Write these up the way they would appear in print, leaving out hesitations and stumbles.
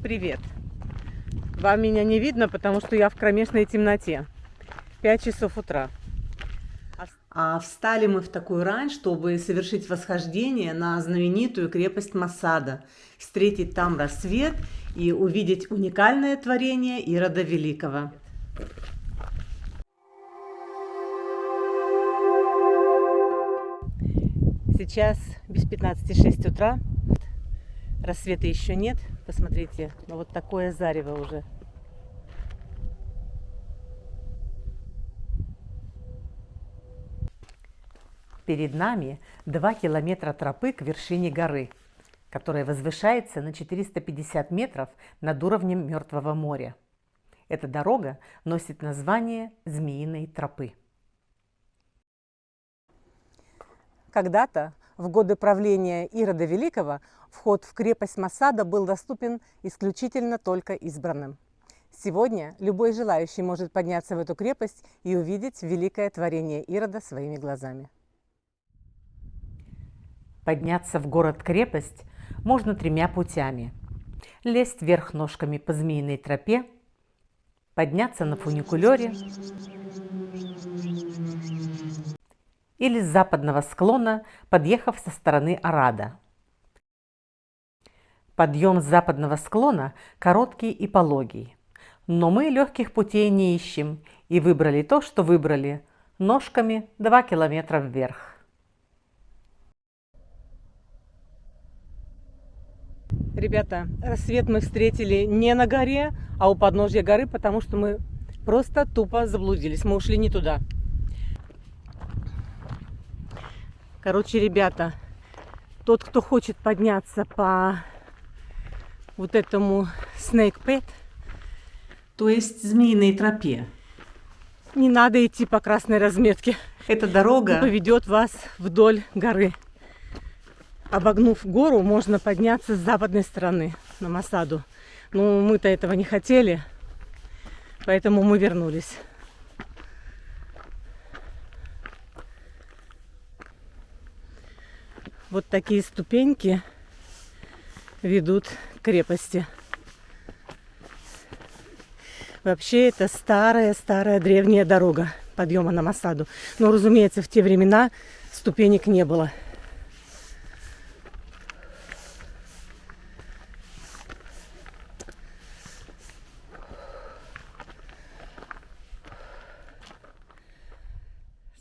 Привет! Вам меня не видно, потому что я в кромешной темноте. 5 часов утра. А встали мы в такую рань, чтобы совершить восхождение на знаменитую крепость Масада, встретить там рассвет и увидеть уникальное творение Ирода Великого. Сейчас без 15:06 утра. Рассвета еще нет. Посмотрите, вот такое зарево уже. Перед нами 2 километра тропы к вершине горы, которая возвышается на 450 метров над уровнем Мертвого моря. Эта дорога носит название Змеиной тропы. Когда-то, в годы правления Ирода Великого, вход в крепость Масада был доступен исключительно только избранным. Сегодня любой желающий может подняться в эту крепость и увидеть великое творение Ирода своими глазами. Подняться в город-крепость можно 3 путями. Лезть вверх ножками по Змеиной тропе, подняться на фуникулере или с западного склона, подъехав со стороны Арада. Подъем с западного склона короткий и пологий, но мы легких путей не ищем и выбрали то, что выбрали, ножками 2 километра вверх. Ребята, рассвет мы встретили не на горе, а у подножья горы, потому что мы просто тупо заблудились, мы ушли не туда. Короче, ребята, тот, кто хочет подняться по вот этому Snake Pit, то есть Змеиной тропе, не надо идти по красной разметке. Эта дорога поведет вас вдоль горы. Обогнув гору, можно подняться с западной стороны на Масаду. Но мы-то этого не хотели, поэтому мы вернулись. Вот такие ступеньки ведут к крепости. Вообще это старая древняя дорога подъема на Масаду. Но, разумеется, в те времена ступенек не было.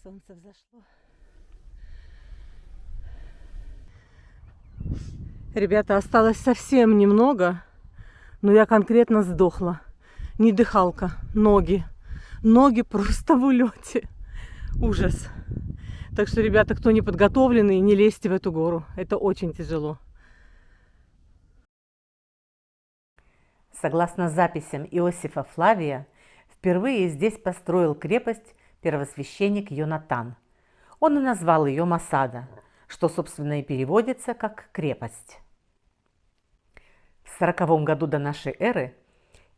Солнце взошло. Ребята, осталось совсем немного, но я конкретно сдохла. Не дыхалка, ноги. Ноги просто в улете. Ужас. Так что, ребята, кто не подготовленный, не лезьте в эту гору. Это очень тяжело. Согласно записям Иосифа Флавия, впервые здесь построил крепость первосвященник Йонатан. Он и назвал ее Масада, что, собственно, и переводится как крепость. В 40 году до нашей эры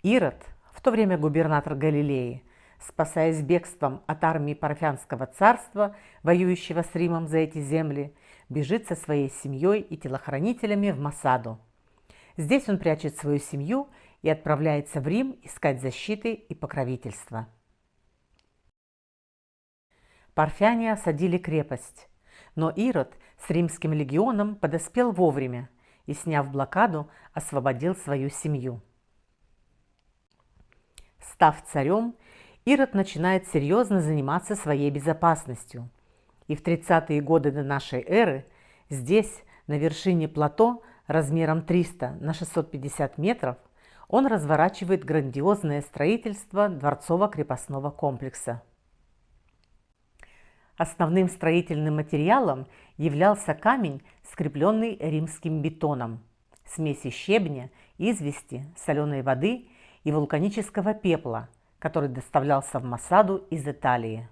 Ирод, в то время губернатор Галилеи, спасаясь бегством от армии Парфянского царства, воюющего с Римом за эти земли, бежит со своей семьей и телохранителями в Масаду. Здесь он прячет свою семью и отправляется в Рим искать защиты и покровительства. Парфяне осадили крепость, но Ирод с римским легионом подоспел вовремя и, сняв блокаду, освободил свою семью. Став царем, Ирод начинает серьезно заниматься своей безопасностью. И в 30-е годы до нашей эры здесь, на вершине плато размером 300 на 650 метров, он разворачивает грандиозное строительство дворцово-крепостного комплекса. Основным строительным материалом являлся камень, скрепленный римским бетоном, смеси щебня, извести, соленой воды и вулканического пепла, который доставлялся в Масаду из Италии.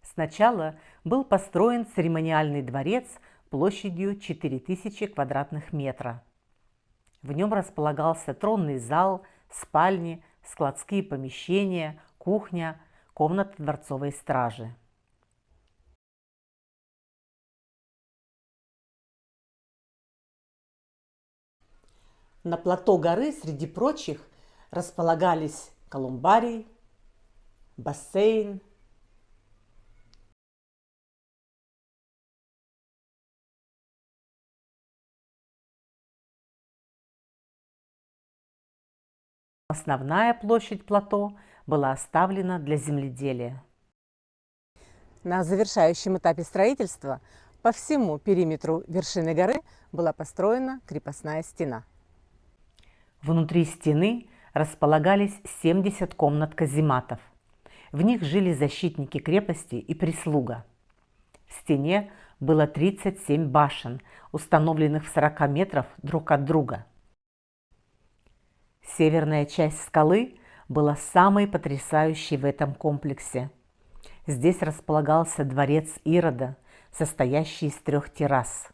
Сначала был построен церемониальный дворец площадью 4000 квадратных метров. В нем располагался тронный зал, спальни, складские помещения, кухня, комната дворцовой стражи. На плато горы среди прочих располагались колумбарий, бассейн, основная площадь плато была оставлена для земледелия. На завершающем этапе строительства по всему периметру вершины горы была построена крепостная стена. Внутри стены располагались 70 комнат казематов. В них жили защитники крепости и прислуга. В стене было 37 башен, установленных в 40 метров друг от друга. Северная часть скалы была самой потрясающей в этом комплексе. Здесь располагался дворец Ирода, состоящий из 3 террас,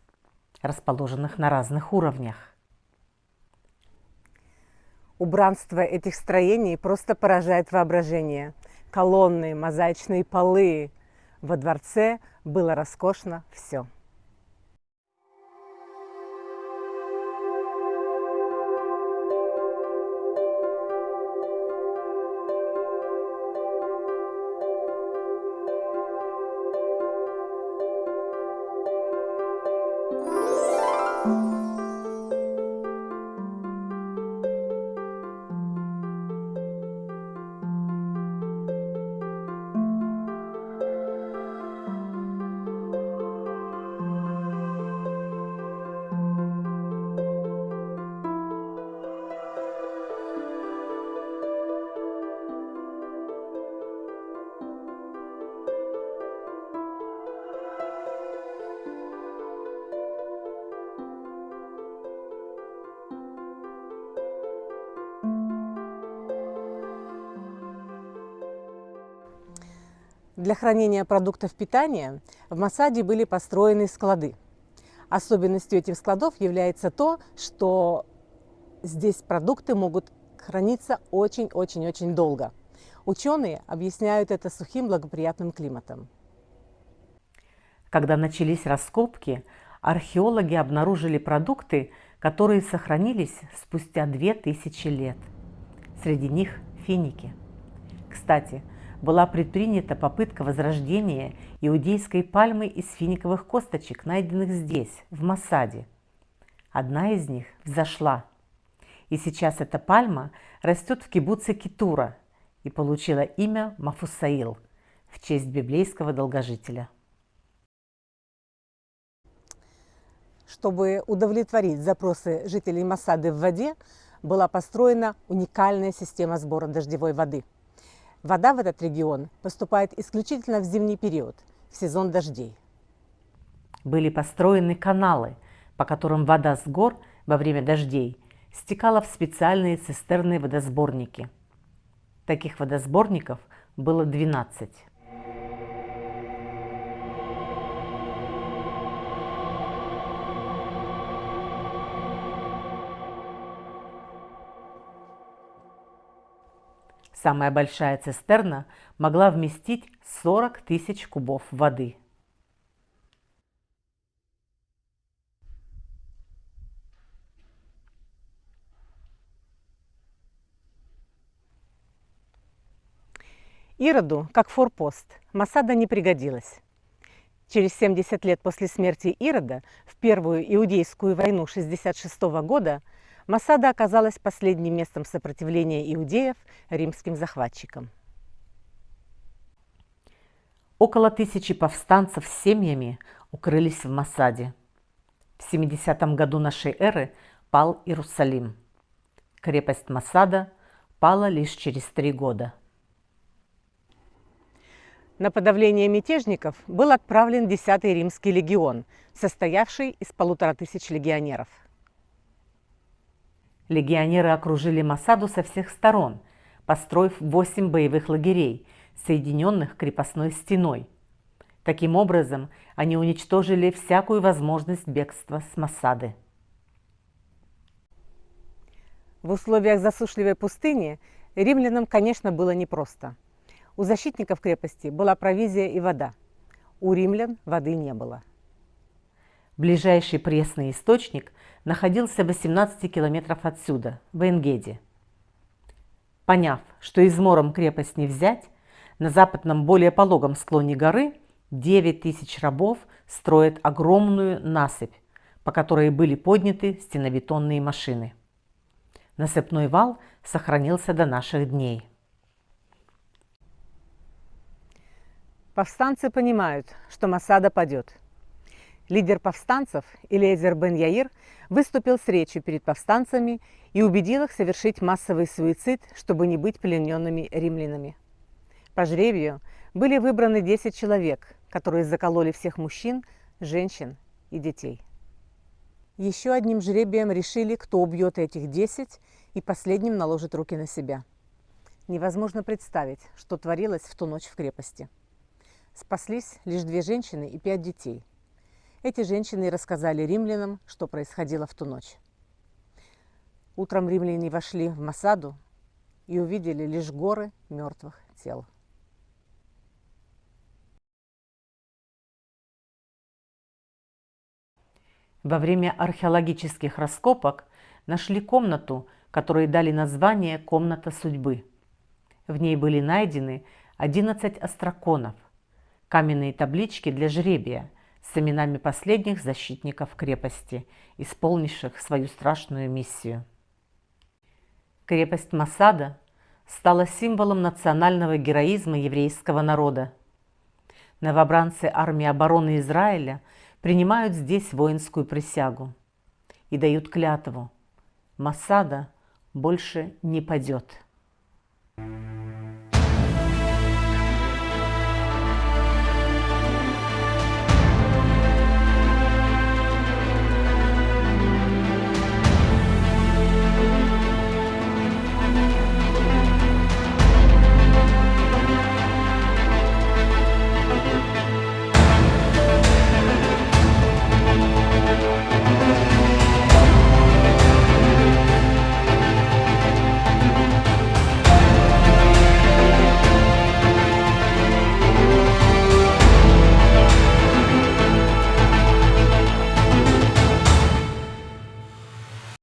расположенных на разных уровнях. Убранство этих строений просто поражает воображение. Колонны, мозаичные полы. Во дворце было роскошно все. Для хранения продуктов питания в Масаде были построены склады. Особенностью этих складов является то, что здесь продукты могут храниться очень-очень-очень долго. Ученые объясняют это сухим благоприятным климатом. Когда начались раскопки, археологи обнаружили продукты, которые сохранились спустя 2000 лет. Среди них финики. Кстати, была предпринята попытка возрождения иудейской пальмы из финиковых косточек, найденных здесь, в Масаде. Одна из них взошла, и сейчас эта пальма растет в кибуце Кетура и получила имя Мафусаил в честь библейского долгожителя. Чтобы удовлетворить запросы жителей Масады в воде, была построена уникальная система сбора дождевой воды. Вода в этот регион поступает исключительно в зимний период, в сезон дождей. Были построены каналы, по которым вода с гор во время дождей стекала в специальные цистерны водосборники. Таких водосборников было 12. Самая большая цистерна могла вместить 40 тысяч кубов воды. Ироду, как форпост, Масада не пригодилась. Через 70 лет после смерти Ирода, в Первую Иудейскую войну 66 года, Масада оказалась последним местом сопротивления иудеев римским захватчикам. Около 1000 повстанцев с семьями укрылись в Масаде. В 70 году нашей эры пал Иерусалим. Крепость Масада пала лишь через 3 года. На подавление мятежников был отправлен 10-й римский легион, состоявший из 1500 легионеров. Легионеры окружили Масаду со всех сторон, построив 8 боевых лагерей, соединенных крепостной стеной. Таким образом, они уничтожили всякую возможность бегства с Масады. В условиях засушливой пустыни римлянам, конечно, было непросто. У защитников крепости была провизия и вода. У римлян воды не было. Ближайший пресный источник находился в 18 километров отсюда, в Эн-Геди. Поняв, что измором крепость не взять, на западном более пологом склоне горы 9000 рабов строят огромную насыпь, по которой были подняты стенобетонные машины. Насыпной вал сохранился до наших дней. Повстанцы понимают, что Масада падет. Лидер повстанцев Элиезер бен Яир выступил с речью перед повстанцами и убедил их совершить массовый суицид, чтобы не быть плененными римлянами. По жребию были выбраны 10 человек, которые закололи всех мужчин, женщин и детей. Еще одним жребием решили, кто убьет этих 10 и последним наложит руки на себя. Невозможно представить, что творилось в ту ночь в крепости. Спаслись лишь 2 женщины и 5 детей. Эти женщины рассказали римлянам, что происходило в ту ночь. Утром римляне вошли в Масаду и увидели лишь горы мертвых тел. Во время археологических раскопок нашли комнату, которой дали название «Комната судьбы». В ней были найдены 11 остроконов, каменные таблички для жребия с именами последних защитников крепости, исполнивших свою страшную миссию. Крепость Масада стала символом национального героизма еврейского народа. Новобранцы армии обороны Израиля принимают здесь воинскую присягу и дают клятву: Масада больше не падет.